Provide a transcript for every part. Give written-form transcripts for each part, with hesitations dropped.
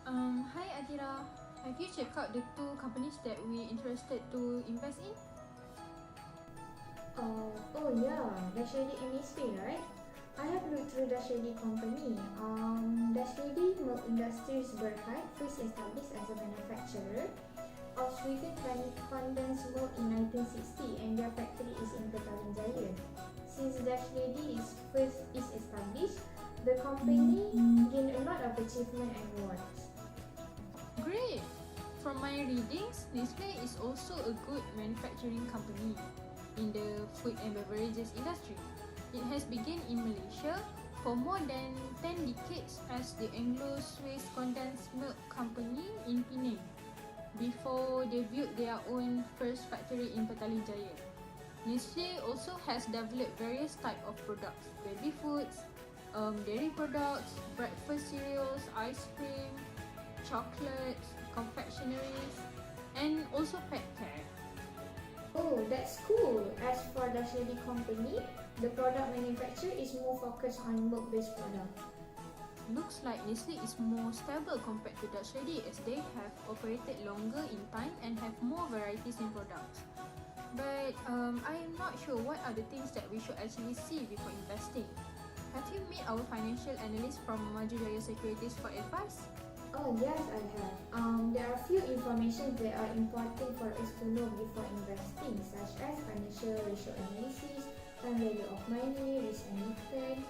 Hi Adira. Have you checked out the two companies that we interested to invest in? Oh yeah, Dash Lady MSP, right? I have looked through Dash Lady company. Dash Lady Milk Industries Berhad first established as a manufacturer of sweetened condensed milk in 1960 and their factory is in Petaling Jaya. Since Dash Lady is established, the company gained a lot of achievement and awards. Great! From my readings, Nestle is also a good manufacturing company in the food and beverages industry. It has begun in Malaysia for more than 10 decades as the Anglo-Swiss Condensed Milk Company in Penang before they built their own first factory in Petaling Jaya. Nestle also has developed various types of products, baby foods, dairy products, breakfast cereals, ice cream, chocolates, confectionaries, and also pet care. Oh, that's cool. As for Dash Lady company, the product manufacturer is more focused on milk-based products. Looks like Nestle is more stable compared to Dutch Lady as they have operated longer in time and have more varieties in products. But I am not sure what are the things that we should actually see before investing. Have you met our financial analyst from Maju Jaya Securities for advice? Oh yes, I have. There are few information that are important for us to know before investing, such as financial ratio analysis, time value of money, risk and return,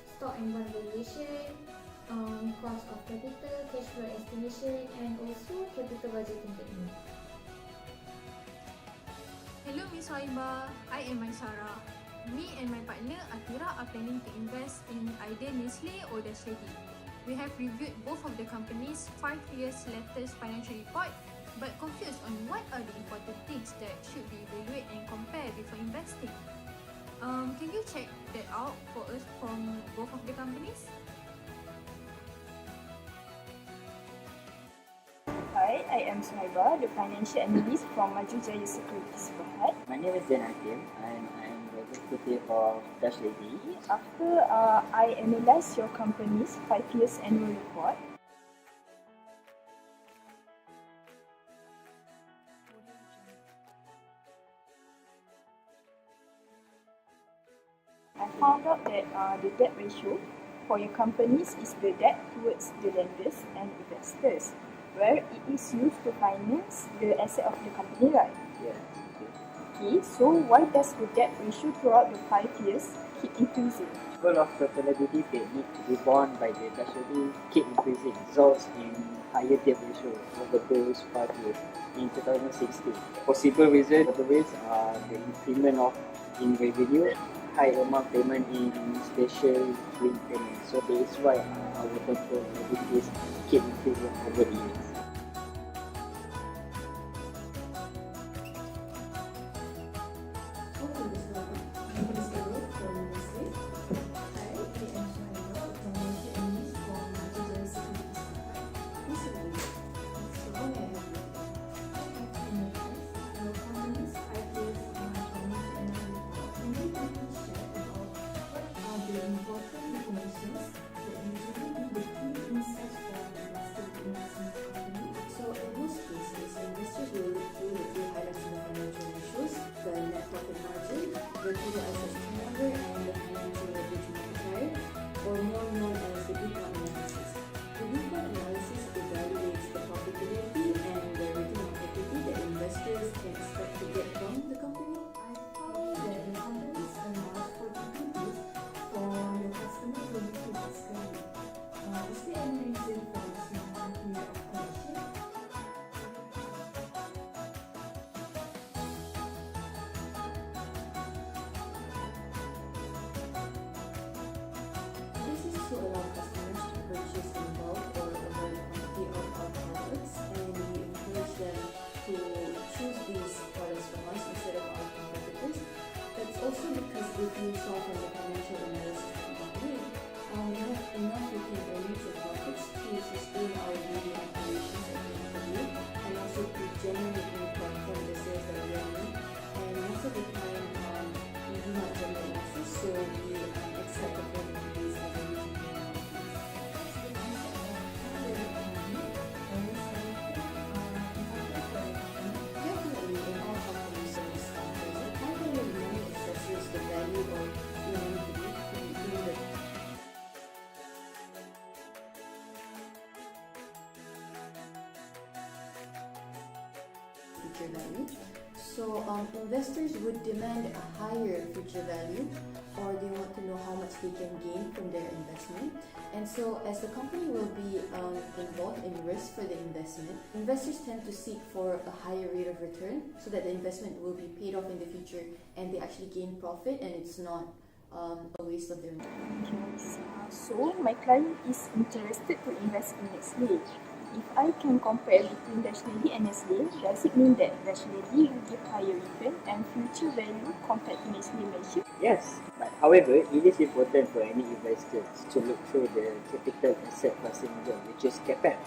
stock and bond valuation, cost of capital, cash flow estimation, and also capital budgeting technique. Hello Miss Waiba, I am Maisara. Me and my partner Atira are planning to invest in either Nestle or Dutch Lady. We have reviewed both of the companies' 5 years latest financial report but confused on what are the important things that should be evaluated and compared before investing. Can you check that out for us from both of the companies? Hi, I am Suhaiba, the financial analyst from Maju Jaya Securities Berhad. My name is Zain Hakim and I'm the executive of Dash Lady. After I analyze your company's 5 years annual report, I found out that the debt ratio for your companies is the debt towards the lenders and investors, where it is used to finance the asset of the company, right? Yeah. Okay, so why does the debt ratio throughout the 5 years keep increasing? Goal of total liability paid need to be borne by the Dash Lady keep increasing, results in higher debt ratio over those 5 years. In 2016, possible reason for the raise are the increment of in revenue, high amount payment in special green payment. So that is why our total liabilities keep increasing over the years. Welcome to my name is Earl from Nestle. Hi, I am Suhaiba, a financial analyst from Maju Jaya Securities Berhad. Recently, so how may I help you? I have analyzed your company's 5 years financial annual report. Can you please share about what are the important information that usually be the key insights for investing in investment company? So in most cases, investors will look through the key highlights in the financial ratios, the net profit margin, the total assets turnover, and the financial leverage multiplier, or more known as the BF1 analysis. The BF1 analysis evaluates the profitability and the return on equity that investors can expect to get from the company. I found that the companies allow for activities for the customer to receive discovery. Is there any reason for this long period of collection? This is to allow customers to purchase in bulk or a large quantity of our products, and we encourage them to choose these products from us instead of our competitors. That's also because if you saw from the financial analysis that we did, we have enough retained earnings and profits to sustain our daily operations at the end of the day, and also to generate income from the sales that we are doing. And most of the time, we do not generate losses, so we accept the payment fees as a reasonable amount. future value. So investors would demand a higher future value, or they want to know how much they can gain from their investment. And so as the company will be involved in risk for the investment, investors tend to seek for a higher rate of return so that the investment will be paid off in the future and they actually gain profit and it's not a waste of their money. So my client is interested to invest in Nestle. If I can compare between Dash Lady and Nestle, does it mean that Dash Lady will give higher return and future value compared to Nestle Malaysia? Yes, but however, it is important for any investors to look through the capital asset pricing model, which is CAPM.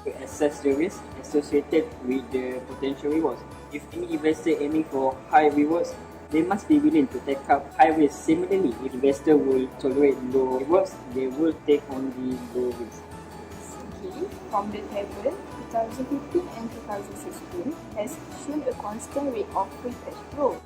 To assess the risk associated with the potential rewards. If any investor aiming for high rewards, they must be willing to take up high risk. Similarly, if investor will tolerate low rewards, they will take on the low risk. Okay, from the table, 2015 and 2016 has shown a constant rate of free cash flow.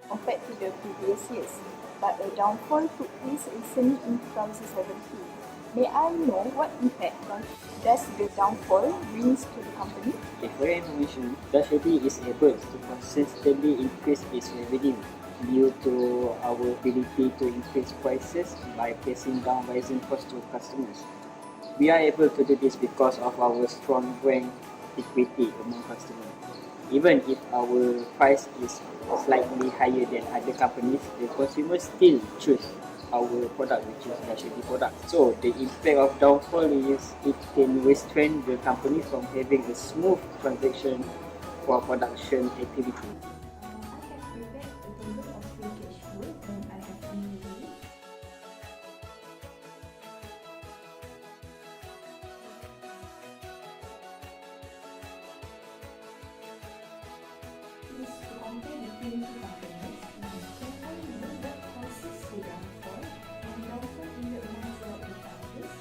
Compared to the previous years, but a downfall took place recently in 2017. May I know what impact does the downfall brings to the company? For your information, Dash is able to consistently increase its revenue due to our ability to increase prices by passing down rising costs to customers. We are able to do this because of our strong brand equity among customers. Even if our price is slightly higher than other companies, the consumers still choose our product, which is Dash product. So the impact of downfall is it can restrain the company from having a smooth transaction for production activity. I have prepared a table of free cash flow and I have emailed you. Is to compare between two companies and carefully note what causes the downfall and downfall in the amount throughout the 5 years.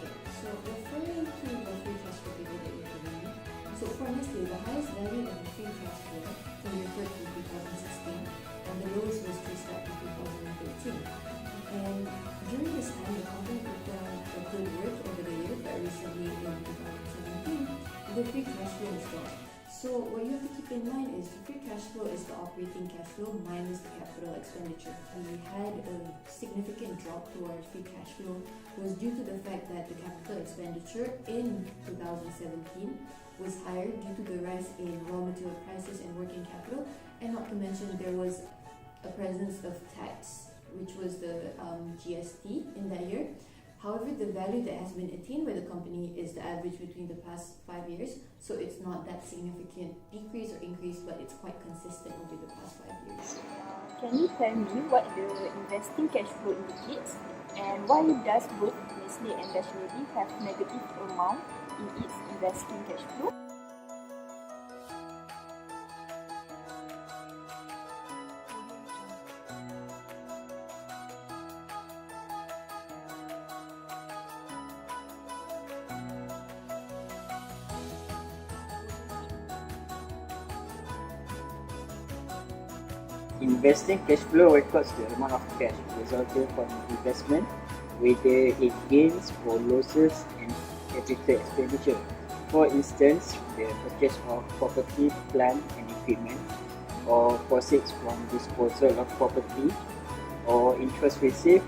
Okay, so referring to the free cash flow table that you're giving me, so for Nestle, the highest value of the free cash flow can be referred to 2016 and the lowest was traced back to 2013. And during this time, the company put down a good work over the years, but recently in 2017, the free cash flow is gone. So what you have to keep in mind is the free cash flow is the operating cash flow minus the capital expenditure. We had a significant drop to our free cash flow was due to the fact that the capital expenditure in 2017 was higher due to the rise in raw material prices and working capital, and not to mention there was a presence of tax, which was the GST in that year. However, the value that has been attained by the company is the average between the past 5 years, so it's not that significant decrease or increase, but it's quite consistent over the past 5 years. Can you tell me what the investing cash flow indicates and why does both Nestle and Dash Lady have negative amount in its investing cash flow? Investing cash flow records the amount of cash resulting from investment, whether it gains or losses and capital expenditure. For instance, the purchase of property, plant and equipment, or proceeds from disposal of property, or interest received,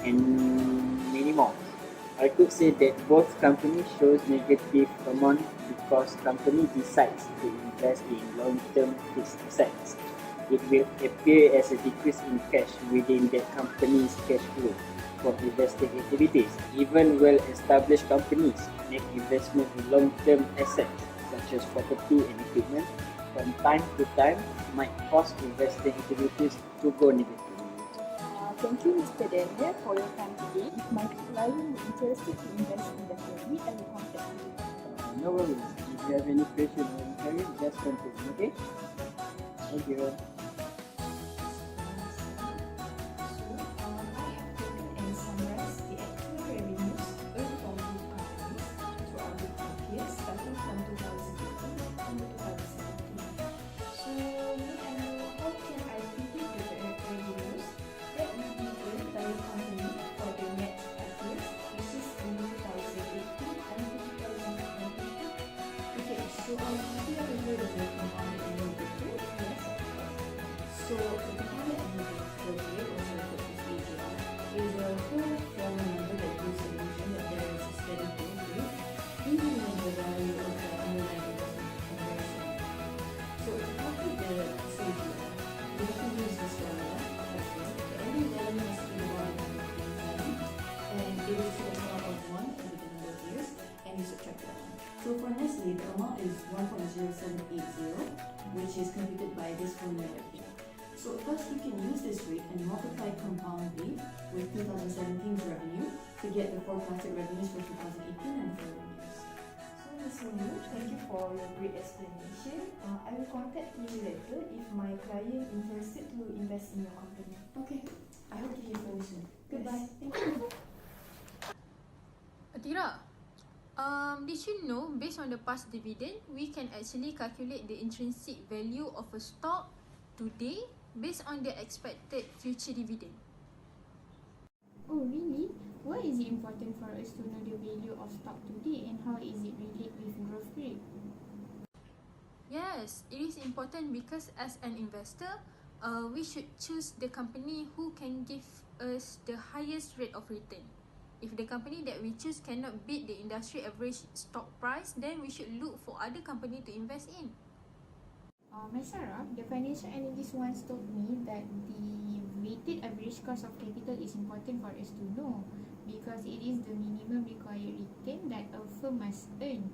and many more. I could say that both companies shows negative amount because company decides to invest in long-term fixed assets. It will appear as a decrease in cash within that company's cash flow from investing activities. Even well-established companies make investment in long-term assets such as property and equipment. From time to time, might cause investing activities to go negatively. Thank you, Mr. Daniel, for your time today. If my client is interested to invest in the family, I will contact you. No worries. If you have any question or inquiry, just contact me, okay? Thank you. I have taken and summarized the actual revenues earned from both companies throughout the starting from 2018 to 2017. So, may I know how can I predict the revenues that will be earned by the company for the next 5 years, which is in 2018 and 2022? Okay, so we are aware of the compound annual growth rate. Yes, of course. So the compound annual growth rate, also referred to CAGR, is a whole formula number that gives the illusion that there is a steady growth rate even when the value of the underlying investment is very small. So to calculate the CAGR, we have to use this formula as well. The ending value must be the value and it is to the power of 1 over the number of years, and you subtract that one. So for Nestle, the amount is 1.0780, which is computed by this formula right here. So thus you can use this rate and multiply compoundly with 2017's revenue to get the forecasted revenues for 2018 and the following years. So Ms. Munu, thank you for your great explanation. I will contact you later if my client interested to invest in your company. Okay, I hope to hear from you soon. Goodbye. Thank you. Atira, did you know based on the past dividend, we can actually calculate the intrinsic value of a stock today based on the expected future dividend? Oh really? Why is it important for us to know the value of stock today and how is it related with growth rate? Yes, it is important because as an investor, we should choose the company who can give us the highest rate of return. If the company that we choose cannot beat the industry average stock price, then we should look for other company to invest in. Ms. Sarah, the financial analyst once told me that the weighted average cost of capital is important for us to know because it is the minimum required return that a firm must earn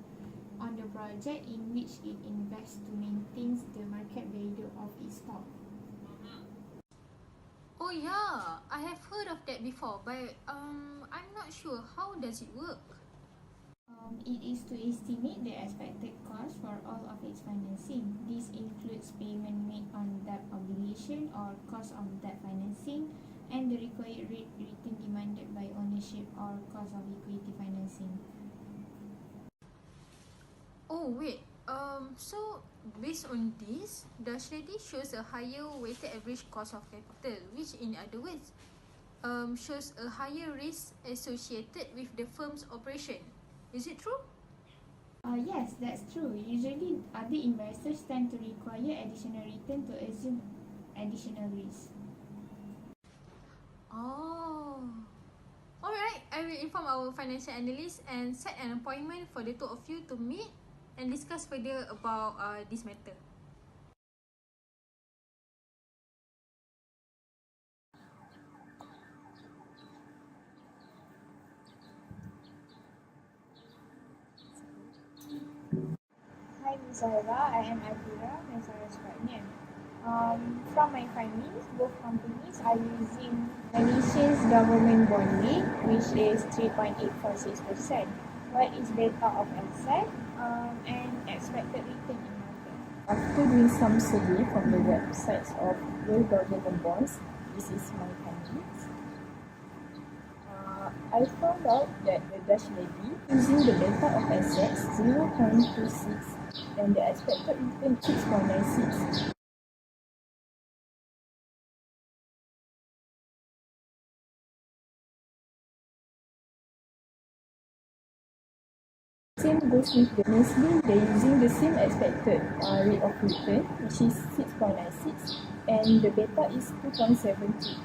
on the project in which it invests to maintain the market value of its stock. Oh yeah, I have heard of that before, but I'm not sure how does it work. It is to estimate the expected cost for all of its financing. This includes payment made on debt obligation or cost of debt financing and the required rate return demanded by ownership or cost of equity financing. Oh wait, so based on this, the study shows a higher weighted average cost of capital, which in other words, shows a higher risk associated with the firm's operation. Is it true? Yes, that's true. Usually, other investors tend to require additional return to assume additional risk. Oh. Alright, I will inform our financial analyst and set an appointment for the two of you to meet and discuss further about this matter. Hi, Ms. Zahra. I am Akira, Ms. Zahra's partner. From my findings, both companies are using Malaysia's government bond rate, which is 3.846%, while its data of asset and expected return in market. After doing some survey from the websites of world government bonds, this is my findings. I found out that the Dutch levy using the data of assets 0.26 and the expected return 6.96. Same goes with the Nestle, they're using the same expected rate of return, which is 6.96, and the beta is 2.72.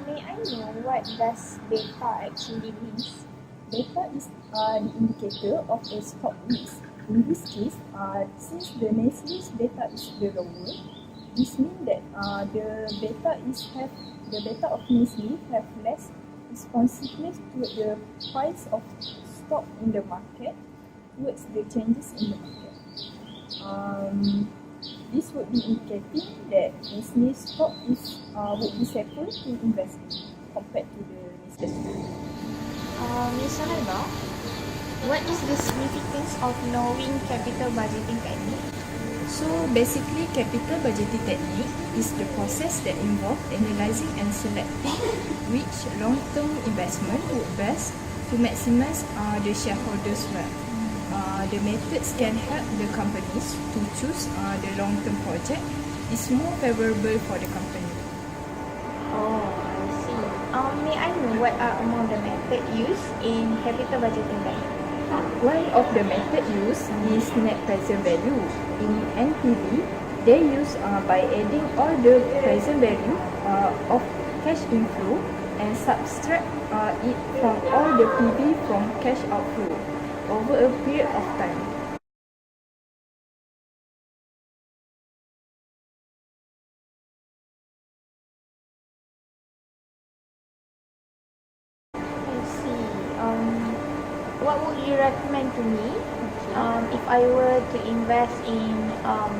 May I know what does beta actually means? Beta is the indicator of a stock risk. In this case, since the Nestle's beta is the lower, this means that the beta of Nestle have less responsiveness to the price of stock in the market towards the changes in the market. This would be indicating that Nestle's stock would be safer to invest in compared to the Nestle. Ms. Zahra, what is the significance of knowing capital budgeting technique? So basically, capital budgeting technique is the process that involves analyzing and selecting which long-term investment would best to maximize the shareholders' wealth. The methods can help the companies to choose the long-term project is more favorable for the company. Oh, I see. May I know what are among the methods used in capital budgeting then? One of the method used is net present value. In NPV, they use by adding all the present value of cash inflow and subtract it from all the PV from cash outflow over a period of time. I see. What would you recommend to me if I were to invest in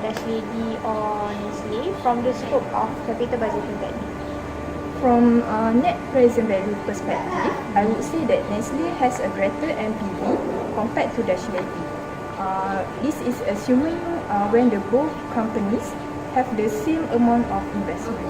Dash Lady or Nestle from the scope of capital budgeting technique? From a net present value perspective, I would say that Nestle has a greater NPV compared to Dash Lady. This is assuming when the both companies have the same amount of investment.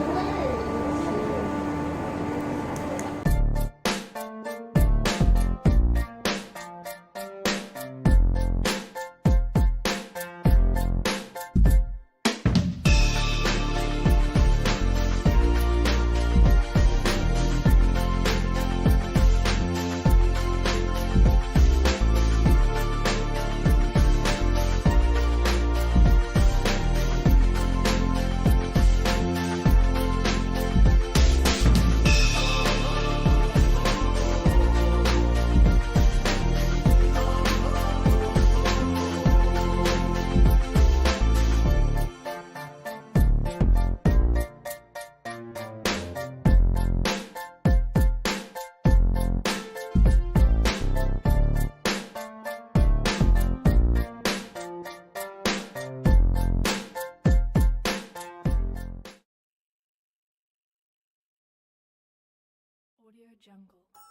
Audio Jungle.